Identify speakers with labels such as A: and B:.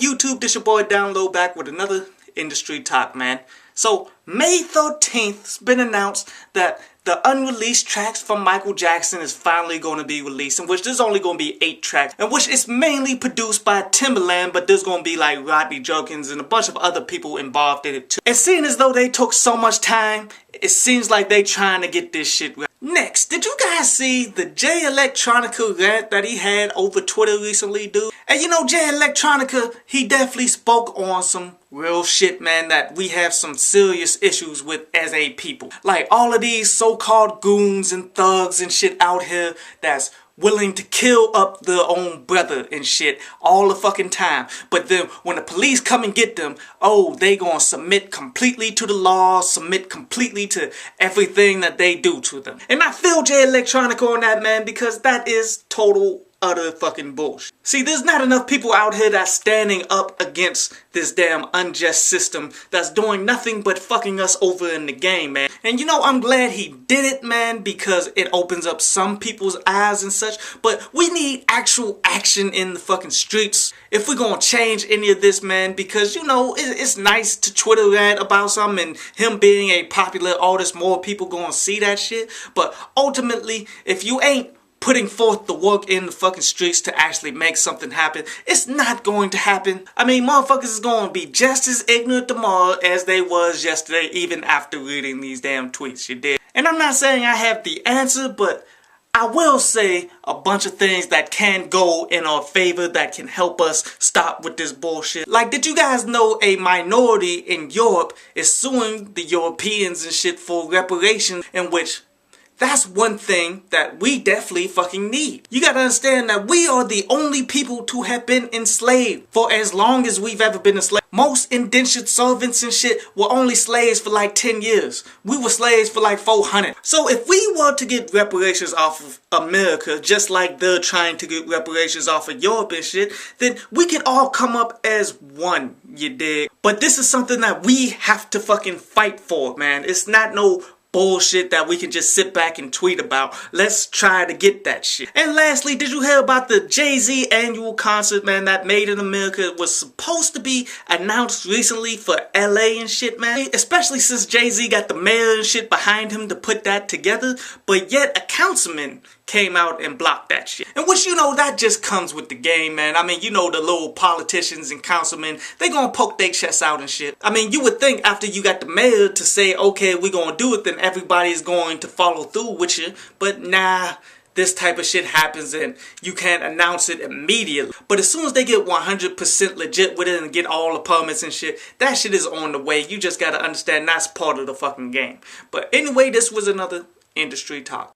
A: YouTube? This your boy Download back with another industry talk, man. So May 13th, it's been announced that the unreleased tracks from Michael Jackson is finally going to be released, in which there's only going to be 8 tracks, in which it's mainly produced by Timbaland, but there's going to be like Rodney Jerkins and a bunch of other people involved in it too. And seeing as though they took so much time, it seems like they trying to get this shit right. Next, did you guys see the Jay Electronica rant that he had over Twitter recently, dude? And you know, Jay Electronica, he definitely spoke on some real shit, man, that we have some serious issues with as a people. Like all of these so-called goons and thugs and shit out here that's willing to kill up their own brother and shit all the fucking time. But then when the police come and get them, oh, they gonna submit completely to the law, submit completely to everything that they do to them. And I feel Jay Electronica on that, man, because that is total utter fucking bullshit. See, there's not enough people out here that's standing up against this damn unjust system that's doing nothing but fucking us over in the game, man. And you know, I'm glad he did it, man, because it opens up some people's eyes and such. But we need actual action in the fucking streets if we're gonna change any of this, man, because, you know, it's nice to Twitter rant about something and him being a popular artist, more people gonna see that shit. But ultimately, if you ain't putting forth the work in the fucking streets to actually make something happen, it's not going to happen. I mean, motherfuckers is going to be just as ignorant tomorrow as they was yesterday, even after reading these damn tweets, you did. And I'm not saying I have the answer, but I will say a bunch of things that can go in our favor, that can help us stop with this bullshit. Like, did you guys know a minority in Europe is suing the Europeans and shit for reparations, in which that's one thing that we definitely fucking need. You gotta understand that we are the only people to have been enslaved for as long as we've ever been enslaved. Most indentured servants and shit were only slaves for like 10 years. We were slaves for like 400. So if we were to get reparations off of America, just like they're trying to get reparations off of Europe and shit, then we could all come up as one, you dig? But this is something that we have to fucking fight for, man. It's not no bullshit that we can just sit back and tweet about. Let's try to get that shit. And lastly, did you hear about the Jay-Z annual concert, man, that Made in America was supposed to be announced recently for LA and shit, man? Especially since Jay-Z got the mayor and shit behind him to put that together, but yet a councilman came out and blocked that shit. And which, you know, that just comes with the game, man. I mean, you know, the little politicians and councilmen, they gonna poke their chests out and shit. I mean, you would think after you got the mayor to say, okay, we gonna do it, then everybody's going to follow through with you. But nah, this type of shit happens and you can't announce it immediately. But as soon as they get 100% legit with it and get all the permits and shit, that shit is on the way. You just gotta understand that's part of the fucking game. But anyway, this was another industry talk.